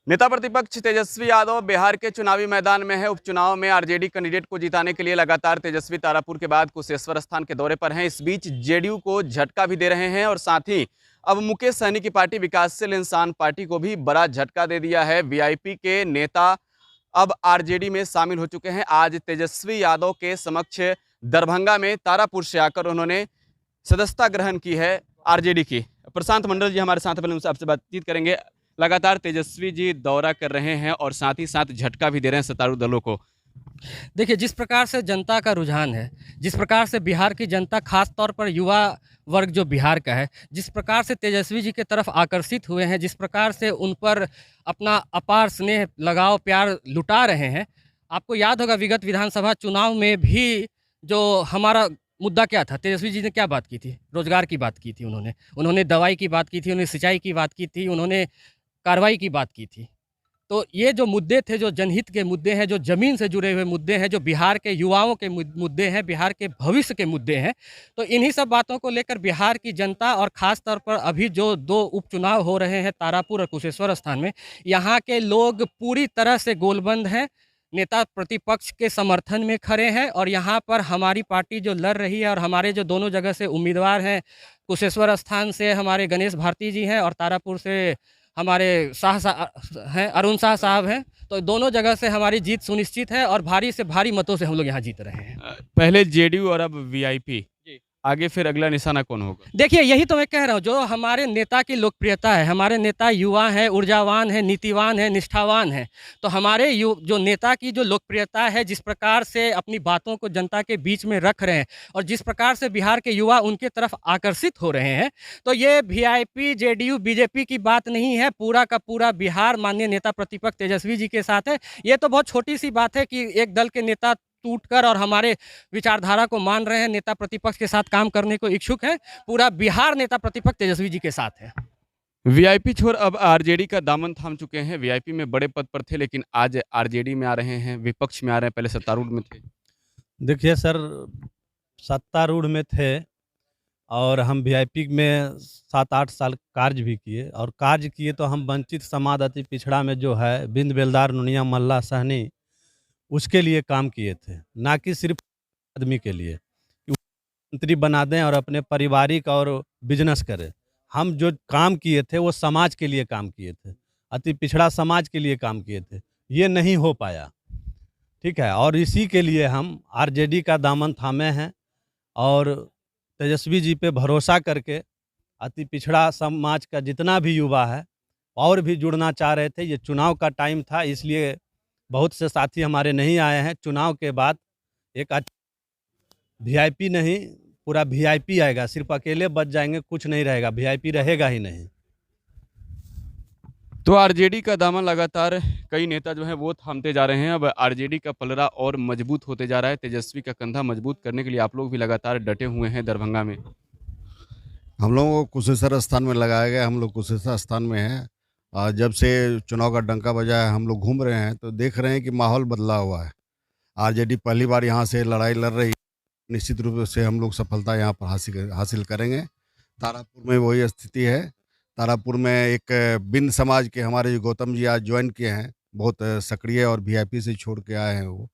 नेता प्रतिपक्ष तेजस्वी यादव बिहार के चुनावी मैदान में है। उपचुनाव में आरजेडी कैंडिडेट को जिताने के लिए लगातार तेजस्वी तारापुर के बाद कुशेश्वर स्थान के दौरे पर हैं। इस बीच जेडीयू को झटका भी दे रहे हैं और साथ ही अब मुकेश सहनी की पार्टी विकासशील इंसान पार्टी को भी बड़ा झटका दे दिया है। वीआईपी के नेता अब आरजेडी में शामिल हो चुके हैं। आज तेजस्वी यादव के समक्ष दरभंगा में तारापुर से आकर उन्होंने सदस्यता ग्रहण की है आरजेडी की। प्रशांत मंडल जी हमारे साथ, पहले उनसे आपसे बातचीत करेंगे। लगातार तेजस्वी जी दौरा कर रहे हैं और साथ ही साथ झटका भी दे रहे हैं सत्तारूढ़ दलों को। देखिए, जिस प्रकार से जनता का रुझान है, जिस प्रकार से बिहार की जनता खास तौर पर युवा वर्ग जो बिहार का है, जिस प्रकार से तेजस्वी जी की तरफ आकर्षित हुए हैं, जिस प्रकार से उन पर अपना अपार स्नेह, लगाव, प्यार लुटा रहे हैं। आपको याद होगा विगत विधानसभा चुनाव में भी जो हमारा मुद्दा क्या था, तेजस्वी जी ने क्या बात की थी? रोजगार की बात की थी उन्होंने दवाई की बात की थी, उन्होंने सिंचाई की बात की थी, उन्होंने कार्रवाई की बात की थी। तो ये जो मुद्दे थे, जो जनहित के मुद्दे हैं, जो ज़मीन से जुड़े हुए मुद्दे हैं, जो बिहार के युवाओं के मुद्दे हैं, बिहार के भविष्य के मुद्दे हैं, तो इन्हीं सब बातों को लेकर बिहार की जनता और ख़ास तौर पर अभी जो 2 उपचुनाव हो रहे हैं तारापुर और कुशेश्वर स्थान में, यहाँ के लोग पूरी तरह से गोलबंद हैं, नेता प्रतिपक्ष के समर्थन में खड़े हैं। और यहाँ पर हमारी पार्टी जो लड़ रही है और हमारे जो दोनों जगह से उम्मीदवार हैं, कुशेश्वर स्थान से हमारे गणेश भारती जी हैं और तारापुर से हमारे हैं अरुण शाह साहब हैं। तो दोनों जगह से हमारी जीत सुनिश्चित है और भारी से भारी मतों से हम लोग यहाँ जीत रहे हैं। पहले जेडीयू और अब वीआईपी, आगे फिर अगला निशाना कौन होगा? देखिए, यही तो मैं कह रहा हूँ, जो हमारे नेता की लोकप्रियता है, हमारे नेता युवा हैं, ऊर्जावान हैं, नीतिवान हैं, निष्ठावान हैं। तो हमारे जो नेता की जो लोकप्रियता है, जिस प्रकार से अपनी बातों को जनता के बीच में रख रहे हैं और जिस प्रकार से बिहार के युवा उनके तरफ आकर्षित हो रहे हैं, तो ये वीआईपी, जेडीयू, बीजेपी की बात नहीं है। पूरा का पूरा बिहार माननीय नेता प्रतिपक्ष तेजस्वी जी के साथ है। ये तो बहुत छोटी सी बात है कि एक दल के नेता टूटकर और हमारे विचारधारा को मान रहे हैं, नेता प्रतिपक्ष के साथ काम करने को इच्छुक है। पूरा बिहार नेता प्रतिपक्ष तेजस्वी जी के साथ है। वीआईपी छोड़ अब आरजेडी का दामन थाम चुके हैं। वीआईपी में बड़े पद पर थे, लेकिन आज आरजेडी में आ रहे हैं, विपक्ष में आ रहे हैं। पहले सत्तारूढ़ में थे। देखिए सर, सत्तारूढ़ में थे और हम वीआईपी में 7-8 साल कार्य भी किए। और कार्य किए तो हम वंचित समाज अति पिछड़ा में जो है बिंद बेलदार नुनिया मल्ला सहनी, उसके लिए काम किए थे, ना कि सिर्फ आदमी के लिए कि मंत्री बना दें और अपने पारिवारिक और बिजनेस करें। हम जो काम किए थे वो समाज के लिए काम किए थे, अति पिछड़ा समाज के लिए काम किए थे। ये नहीं हो पाया, ठीक है। और इसी के लिए हम आरजेडी का दामन थामे हैं और तेजस्वी जी पे भरोसा करके अति पिछड़ा समाज का जितना भी युवा है और भी जुड़ना चाह रहे थे। ये चुनाव का टाइम था, इसलिए बहुत से साथी हमारे नहीं आए हैं। चुनाव के बाद एक वीआईपी नहीं, पूरा वीआईपी आएगा। सिर्फ अकेले बच जाएंगे, कुछ नहीं रहेगा, वीआईपी रहेगा ही नहीं। तो आरजेडी का दामन लगातार कई नेता जो हैं वो थामते जा रहे हैं। अब आरजेडी का पलड़ा और मजबूत होते जा रहा है। तेजस्वी का कंधा मजबूत करने के लिए आप लोग भी लगातार डटे हुए हैं दरभंगा में। हम लोगों को कुशेश्वर स्थान में लगाया गया। हम लोग कुशेश्वर स्थान में हैं। जब से चुनाव का डंका बजा है हम लोग घूम रहे हैं तो देख रहे हैं कि माहौल बदला हुआ है। आरजेडी पहली बार यहाँ से लड़ाई लड़ रही है। निश्चित रूप से हम लोग सफलता यहाँ पर हासिल करेंगे। तारापुर में वही स्थिति है। तारापुर में एक बिंद समाज के हमारे जो गौतम जी आज ज्वाइन किए हैं, बहुत सक्रिय और वीआईपी से छोड़ के आए हैं वो,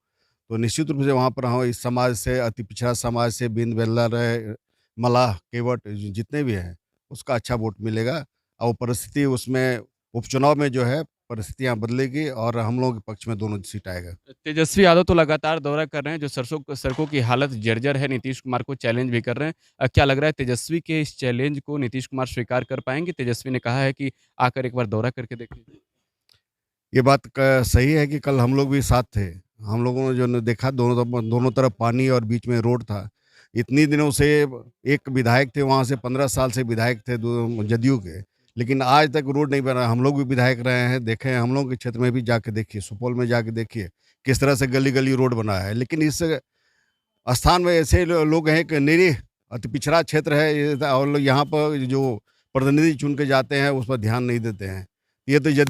तो निश्चित रूप से वहाँ पर हम इस समाज से, अति पिछड़ा समाज से, बिंद बेल्ला रहे, मलाह, केवट जितने भी हैं उसका अच्छा वोट मिलेगा। और परिस्थिति उसमें उपचुनाव में जो है परिस्थितियाँ बदलेगी और हम लोगों के पक्ष में दोनों सीट आएगा। तेजस्वी यादव तो लगातार दौरा कर रहे हैं। जो सड़कों की हालत जर्जर है, नीतीश कुमार को चैलेंज भी कर रहे हैं। क्या लग रहा है तेजस्वी के इस चैलेंज को नीतीश कुमार स्वीकार कर पाएंगे? तेजस्वी ने कहा है कि आकर एक बार दौरा करके देखें। ये बात सही है कि कल हम लोग भी साथ थे। हम लोगों ने जो देखा दोनों तरफ पानी और बीच में रोड था। इतनी दिनों से एक विधायक थे, वहाँ से 15 साल से विधायक थे जदयू के, लेकिन आज तक रोड नहीं बना। हम लोग भी विधायक रहे हैं, देखे हैं। हम लोग के क्षेत्र में भी जाके देखिए, सुपौल में जाके देखिए किस तरह से गली गली रोड बना है। लेकिन इस स्थान में ऐसे लोग हैं कि निरीह अति पिछड़ा क्षेत्र है और यहाँ पर जो प्रतिनिधि चुन के जाते हैं उस पर ध्यान नहीं देते हैं। ये तो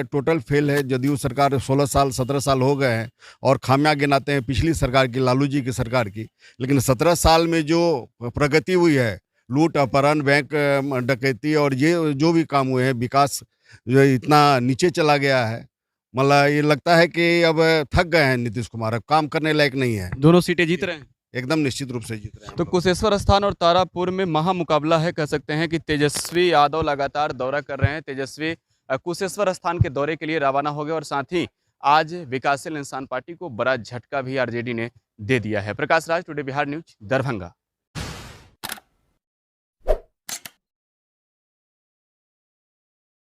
टोटल फेल है। जदयू सरकार 16 साल 17 साल हो गए हैं और खामियां गिनाते हैं पिछली सरकार की, लालू जी की सरकार की। लेकिन 17 साल में जो प्रगति हुई है, लूट, अपहरण, बैंक डकैती और ये जो भी काम हुए हैं, विकास जो इतना नीचे चला गया है, मतलब ये लगता है कि अब थक गए हैं नीतीश कुमार, अब काम करने लायक नहीं है। दोनों सीटें जीत रहे हैं। एकदम निश्चित रूप से जीत रहे हैं तो हम लोग। कुशेश्वर स्थान और तारापुर में महामुकाबला है, कह सकते हैं कि तेजस्वी यादव लगातार दौरा कर रहे हैं। तेजस्वी कुशेश्वर स्थान के दौरे के लिए रवाना हो गए और साथ ही आज विकासशील इंसान पार्टी को बड़ा झटका भी आरजेडी ने दे दिया है। Prakash Raj, today Bihar news, Darbhanga.